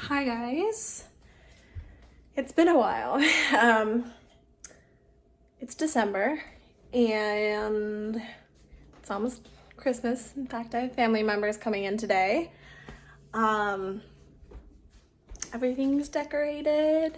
Hi guys, it's been a while. It's December and it's almost Christmas. In fact, I have family members coming in today. Everything's decorated,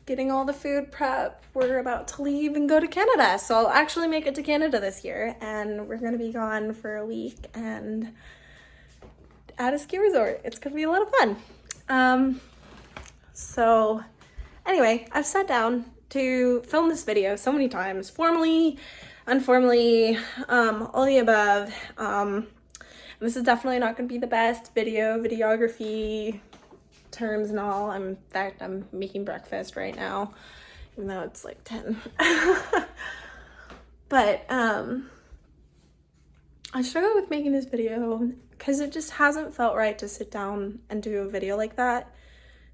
getting all the food prep. We're about to leave and go to Canada. So I'll actually make it to Canada this year, and we're gonna be gone for a week and at a ski resort. It's gonna be a lot of fun. So anyway, I've sat down to film this video so many times, formally, informally, all the above. This is definitely not going to be the best videography terms and all. In fact, I'm making breakfast right now, even though it's like 10. But I struggle with making this video because it just hasn't felt right to sit down and do a video like that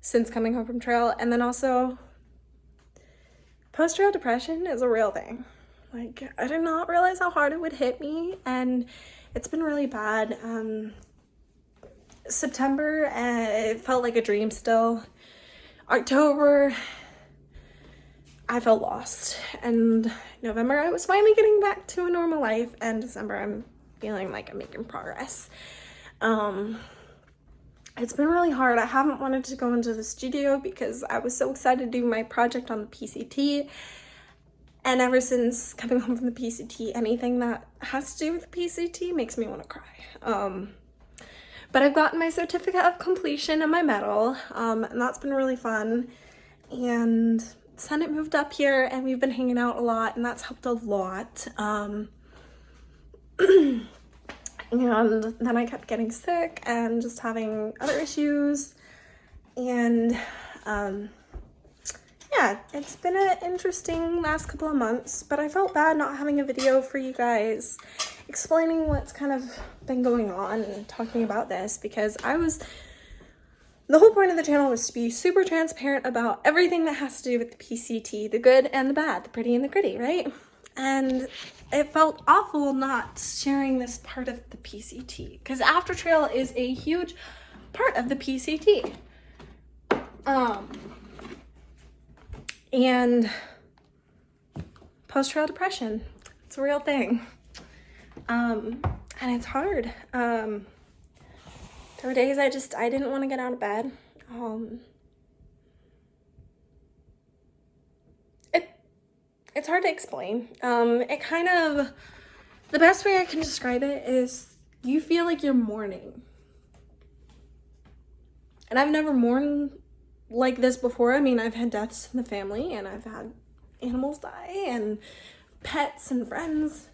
since coming home from trail. And then also, post-trail depression is a real thing. Like, I did not realize how hard it would hit me, and it's been really bad. September, it felt like a dream still. October, I felt lost. And November, I was finally getting back to a normal life. And December, I'm feeling like I'm making progress. It's been really hard. I haven't wanted to go into the studio because I was so excited to do my project on the PCT. And ever since coming home from the PCT, anything that has to do with the PCT makes me want to cry. But I've gotten my certificate of completion and my medal, and that's been really fun. And Senate moved up here and we've been hanging out a lot, and that's helped a lot. And then I kept getting sick and just having other issues. And yeah, it's been an interesting last couple of months, but I felt bad not having a video for you guys explaining what's kind of been going on and talking about this, because the whole point of the channel was to be super transparent about everything that has to do with the PCT, the good and the bad, the pretty and the gritty, right? And it felt awful not sharing this part of the PCT, because after trail is a huge part of the PCT. And post-trail depression, it's a real thing. And it's hard. There were days I didn't want to get out of bed. It's hard to explain. It kind of, the best way I can describe it is you feel like you're mourning. And I've never mourned like this before. I mean, I've had deaths in the family, and I've had animals die, and pets and friends,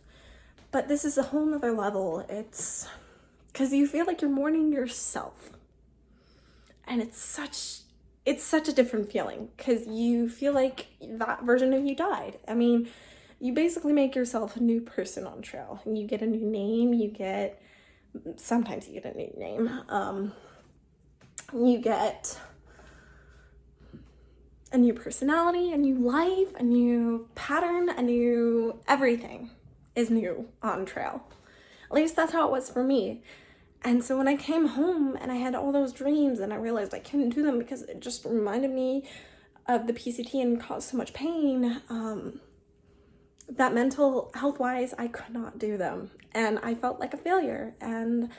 but this is a whole nother level. It's because you feel like you're mourning yourself, and it's such a different feeling, because you feel like that version of you died. I mean, you basically make yourself a new person on trail, and you get a new name, sometimes you get a new name, you get a new personality, a new life, a new pattern, a new everything is new on trail. At least that's how it was for me. And so when I came home and I had all those dreams and I realized I couldn't do them because it just reminded me of the PCT and caused so much pain, that mental health wise, I could not do them. And I felt like a failure. And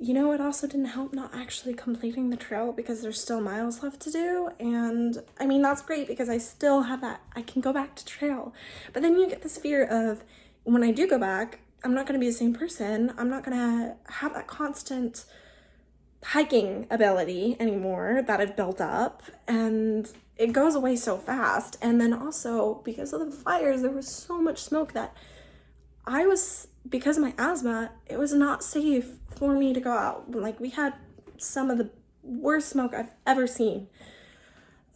you know, it also didn't help not actually completing the trail, because there's still miles left to do. And I mean, that's great because I still have that, I can go back to trail. But then you get this fear of, when I do go back, I'm not going to be the same person. I'm not going to have that constant hiking ability anymore that I've built up, and it goes away so fast. And then also, because of the fires, there was so much smoke that because of my asthma, it was not safe for me to go out. Like, we had some of the worst smoke I've ever seen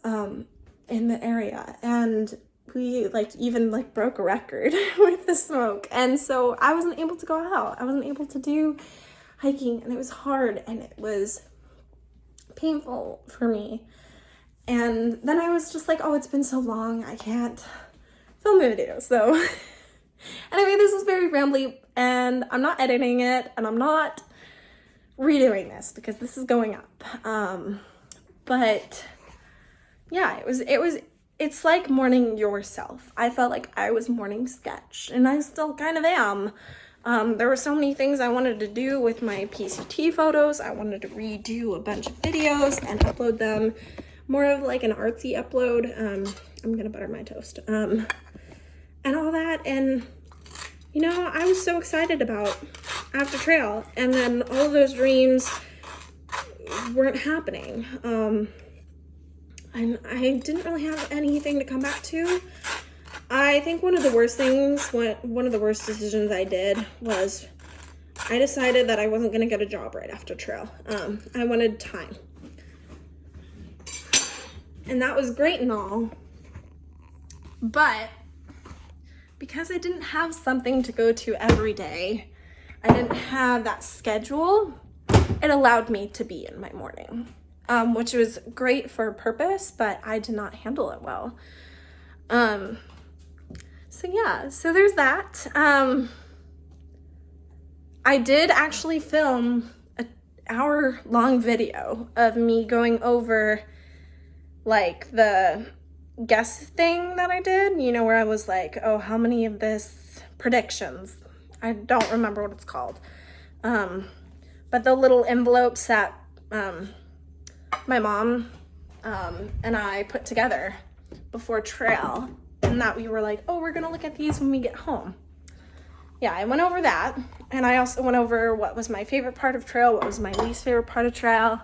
in the area, and we even broke a record with the smoke. And so I wasn't able to go out. I wasn't able to do hiking, and it was hard, and it was painful for me. And then I was just like, oh, it's been so long, I can't film a video. So anyway, this is very rambly, and I'm not editing it, and I'm not redoing this because this is going up. But yeah, it's like mourning yourself. I felt like I was mourning Sketch, and I still kind of am. There were so many things I wanted to do with my PCT photos. I wanted to redo a bunch of videos and upload them, more of like an artsy upload. I'm gonna butter my toast. And all that, and you know, I was so excited about After Trail, and then all of those dreams weren't happening. And I didn't really have anything to come back to. I think one of the worst decisions I did was I decided that I wasn't gonna get a job right after Trail. I wanted time. And that was great and all, but because I didn't have something to go to every day, I didn't have that schedule, it allowed me to be in my morning, which was great for a purpose, but I did not handle it well. So yeah, so there's that. I did actually film an hour-long video of me going over like the guess thing that I did, you know, where I was like, oh, how many of this predictions? I don't remember what it's called. But the little envelopes that my mom and I put together before Trail, and that we were like, oh, we're gonna look at these when we get home. Yeah, I went over that, and I also went over what was my favorite part of Trail, what was my least favorite part of Trail.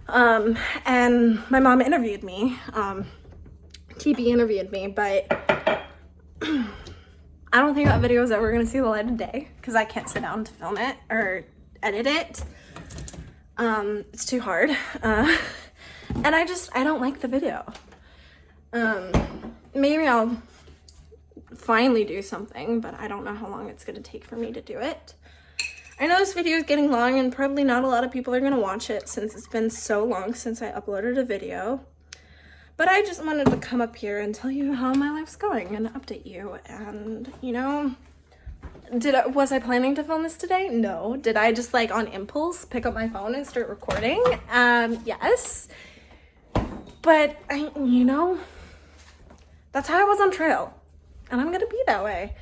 And my mom interviewed me. TB interviewed me, but I don't think that video is ever gonna see the light of day because I can't sit down to film it or edit it. It's too hard. And I don't like the video. Maybe I'll finally do something, but I don't know how long it's gonna take for me to do it. I know this video is getting long and probably not a lot of people are gonna watch it since it's been so long since I uploaded a video. But I just wanted to come up here and tell you how my life's going and update you. And, you know, was I planning to film this today? No. Did I just like on impulse pick up my phone and start recording? Yes. But, you know, that's how I was on Trail. And I'm gonna be that way.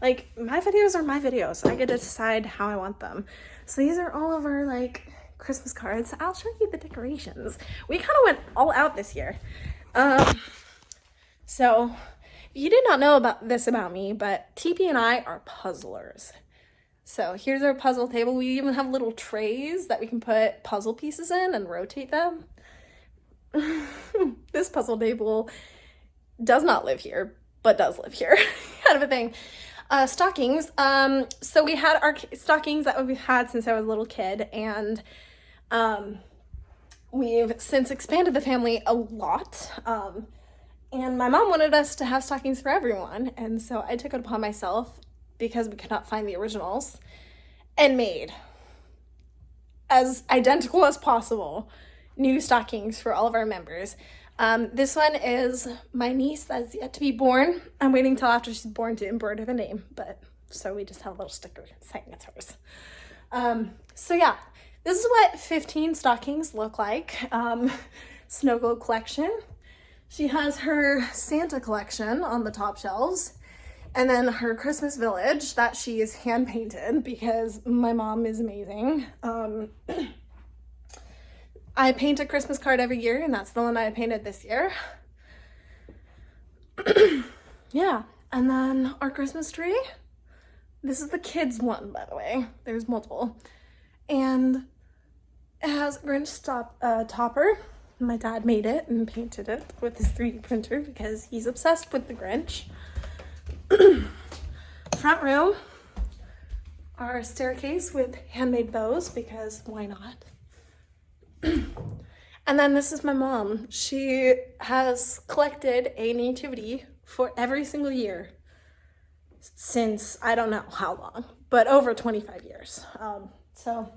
Like, my videos are my videos. I get to decide how I want them. So these are all of our like Christmas cards. I'll show you the decorations. We kind of went all out this year. So you did not know about me, but TP and I are puzzlers. So here's our puzzle table. We even have little trays that we can put puzzle pieces in and rotate them. This puzzle table does not live here, but does live here, kind of a thing. Stockings. So we had our stockings that we've had since I was a little kid, and we've since expanded the family a lot. And my mom wanted us to have stockings for everyone, and so I took it upon myself, because we could not find the originals, and made as identical as possible new stockings for all of our members. This one is my niece that's yet to be born. I'm waiting till after she's born to embroider the name, but so we just have a little sticker saying it's hers. So yeah, this is what 15 stockings look like. Snow Globe collection. She has her Santa collection on the top shelves, and then her Christmas Village that she is hand painted because my mom is amazing. I paint a Christmas card every year, and that's the one I painted this year. Yeah, and then our Christmas tree. This is the kids one, by the way. There's multiple. And it has a Grinch topper. My dad made it and painted it with his 3D printer because he's obsessed with the Grinch. Front room, our staircase with handmade bows because why not? And then this is my mom. She has collected a nativity for every single year since I don't know how long, but over 25 years. So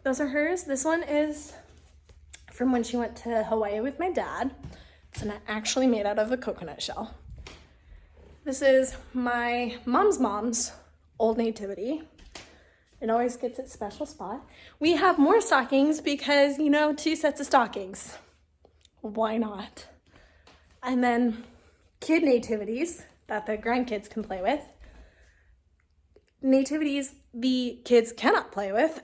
those are hers. This one is from when she went to Hawaii with my dad. It's actually made out of a coconut shell. This is my mom's old nativity. It always gets its special spot. We have more stockings because, 2 sets of stockings. Why not? And then kid nativities that the grandkids can play with. Nativities the kids cannot play with.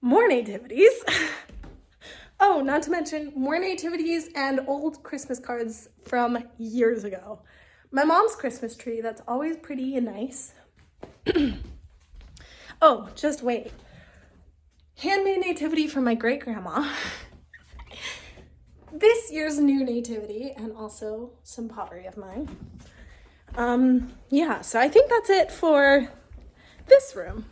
More nativities. Oh, not to mention more nativities and old Christmas cards from years ago. My mom's Christmas tree, that's always pretty and nice. Oh, just wait. Handmade nativity from my great grandma. This year's new nativity, and also some pottery of mine. Yeah, so I think that's it for this room.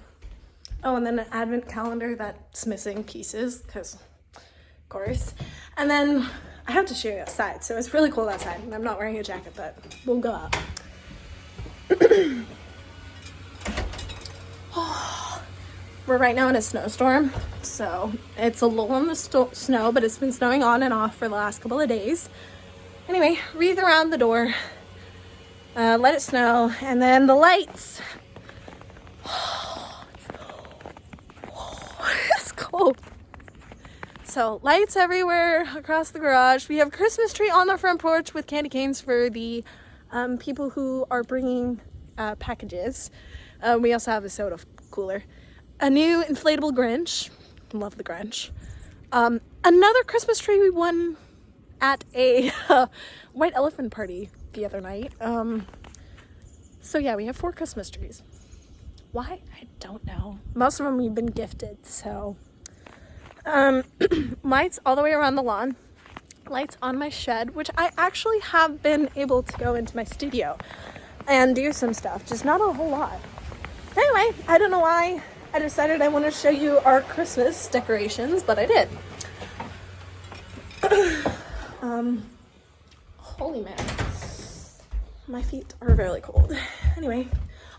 Oh, and then an advent calendar that's missing pieces, because, of course. And then I have to show you outside, so it's really cold outside, and I'm not wearing a jacket, but we'll go out. We're right now in a snowstorm, so it's a lull in the snow, but it's been snowing on and off for the last couple of days. Anyway, wreath around the door, let it snow, and then the lights. It's cold. So lights everywhere across the garage. We have a Christmas tree on the front porch with candy canes for the people who are bringing packages. We also have a soda cooler. A new inflatable Grinch. Love the Grinch. Another Christmas tree we won at a white elephant party the other night. So yeah, we have 4 Christmas trees. Why? I don't know. Most of them we've been gifted, so. Lights all the way around the lawn. Lights on my shed, which I actually have been able to go into my studio and do some stuff, just not a whole lot. Anyway, I don't know why I decided I want to show you our Christmas decorations, but I did. Holy man. My feet are very cold. Anyway.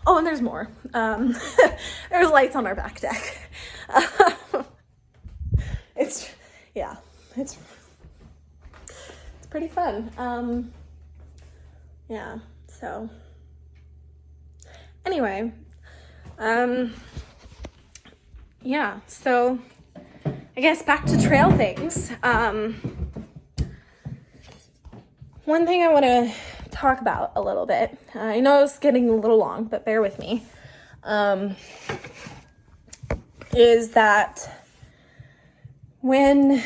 Oh, and there's more. There's lights on our back deck. It's pretty fun. Yeah, so anyway, yeah, so I guess back to trail things. One thing I want to talk about a little bit, I know it's getting a little long, but bear with me, is that when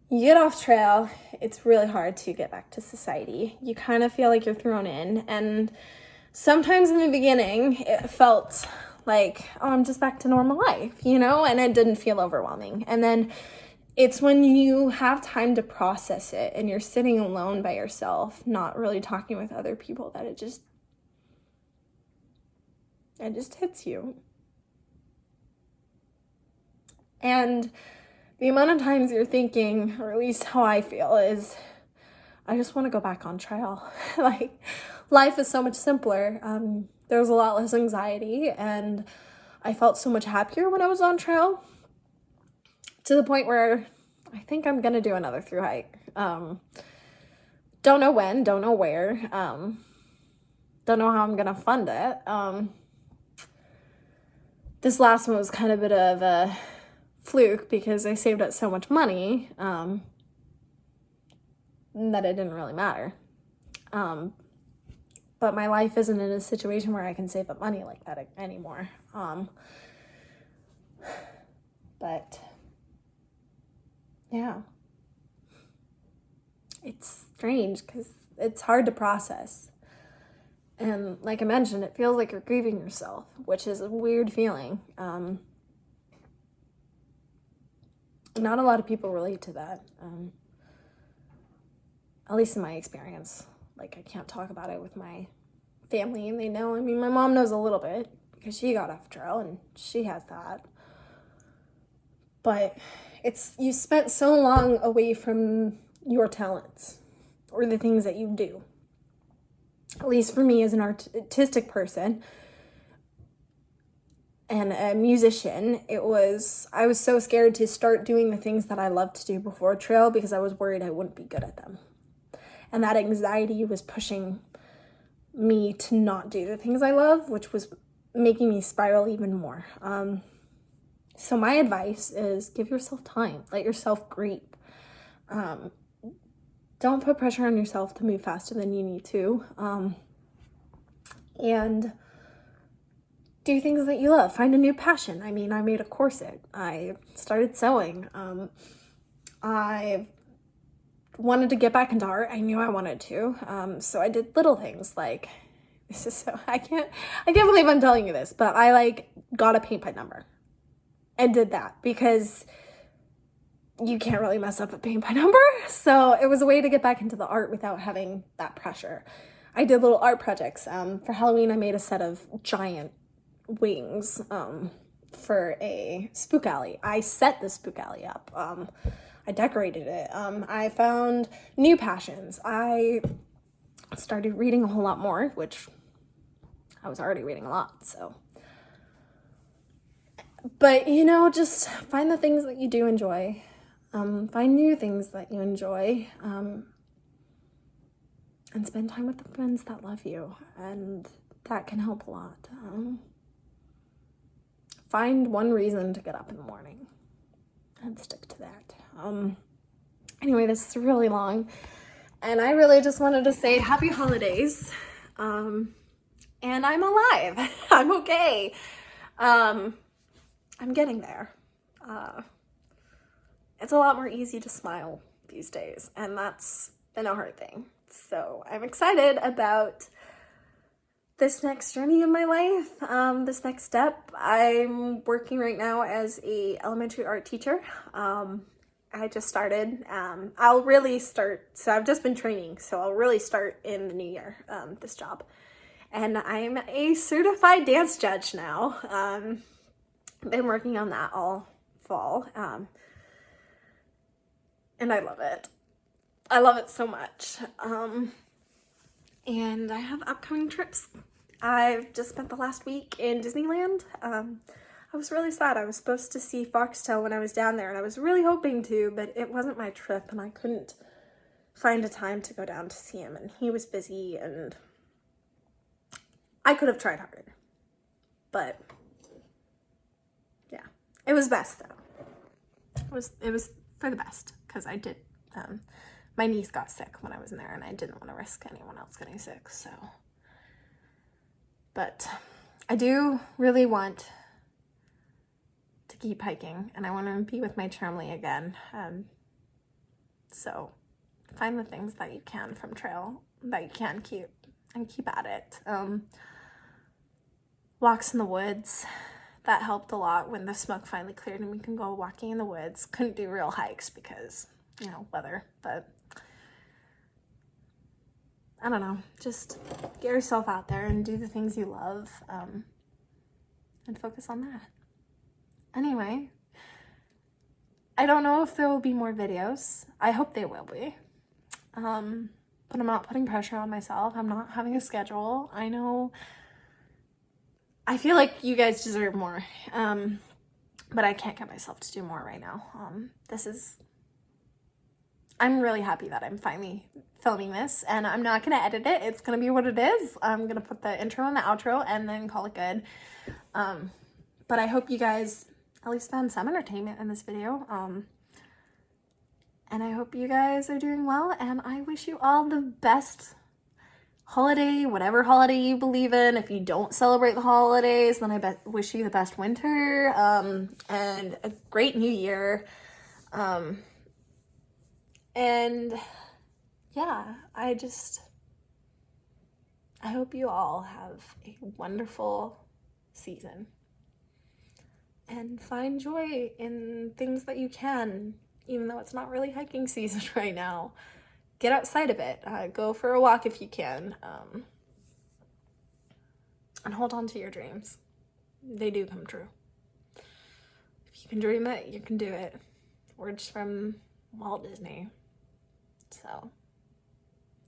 you get off trail, it's really hard to get back to society. You kind of feel like you're thrown in, and sometimes in the beginning, it felt like, oh, I'm just back to normal life, and it didn't feel overwhelming. And then it's when you have time to process it and you're sitting alone by yourself, not really talking with other people, that it just hits you. And the amount of times you're thinking, or at least how I feel, is I just want to go back on trail. Like, life is so much simpler. There was a lot less anxiety, and I felt so much happier when I was on trail, to the point where I think I'm going to do another thru hike. Don't know when, don't know where, don't know how I'm going to fund it. This last one was kind of a bit of a fluke because I saved up so much money that it didn't really matter. But my life isn't in a situation where I can save up money like that anymore. But yeah, it's strange because it's hard to process. And like I mentioned, it feels like you're grieving yourself, which is a weird feeling. Not a lot of people relate to that, at least in my experience. Like, I can't talk about it with my family, and they know. I mean, my mom knows a little bit because she got off trail and she has that. But you spent so long away from your talents or the things that you do. At least for me, as an artistic person and a musician, I was so scared to start doing the things that I loved to do before trail because I was worried I wouldn't be good at them. And that anxiety was pushing me to not do the things I love, which was making me spiral even more. So my advice is give yourself time, let yourself grieve. Don't put pressure on yourself to move faster than you need to. And do things that you love. Find a new passion. I mean, I made a corset. I started sewing. I wanted to get back into art. I knew I wanted to. So I did little things like, this is so, I can't believe I'm telling you this, but I like got a paint by number and did that because you can't really mess up a paint by number. So it was a way to get back into the art without having that pressure. I did little art projects. For Halloween, I made a set of giant wings for a spook alley. I set the spook alley up. I decorated it. I found new passions. I started reading a whole lot more, which I was already reading a lot, so. But, you know, just find the things that you do enjoy. Find new things that you enjoy. And spend time with the friends that love you. And that can help a lot. Find one reason to get up in the morning and stick to that. Anyway, this is really long. And I really just wanted to say happy holidays. And I'm alive. I'm okay. I'm getting there. It's a lot more easy to smile these days, and that's been a hard thing. So I'm excited about this next journey in my life, this next step. I'm working right now as a elementary art teacher. I just started. I'll really start, so I've just been training, so I'll really start in the new year, this job. And I'm a certified dance judge now. Been working on that all fall. And I love it. I love it so much. And I have upcoming trips. I've just spent the last week in Disneyland. I was really sad. I was supposed to see Foxtail when I was down there, and I was really hoping to, but it wasn't my trip, and I couldn't find a time to go down to see him, and he was busy, and I could have tried harder. But yeah, it was best though. It was for the best, because I did, my niece got sick when I was in there, and I didn't want to risk anyone else getting sick, so. But I do really want to keep hiking, and I want to be with my Charmley again. So find the things that you can from trail that you can keep, and keep at it. Walks in the woods. That helped a lot when the smoke finally cleared and we can go walking in the woods. Couldn't do real hikes because, you know, weather, but I don't know, just get yourself out there and do the things you love, and focus on that. Anyway, I don't know if there will be more videos. I hope they will be, but I'm not putting pressure on myself. I'm not having a schedule. I know, I feel like you guys deserve more, but I can't get myself to do more right now. I'm really happy that I'm finally filming this, and I'm not going to edit it. It's going to be what it is. I'm going to put the intro and the outro and then call it good. But I hope you guys at least found some entertainment in this video. And I hope you guys are doing well, and I wish you all the best holiday, whatever holiday you believe in. If you don't celebrate the holidays, then I wish you the best winter, and a great new year. And yeah, I hope you all have a wonderful season and find joy in things that you can, even though it's not really hiking season right now. Get outside of it. Go for a walk if you can, and hold on to your dreams. They do come true. If you can dream it, you can do it. Words from Walt Disney. So,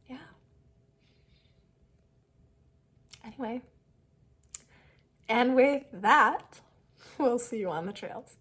yeah. Anyway, and with that, we'll see you on the trails.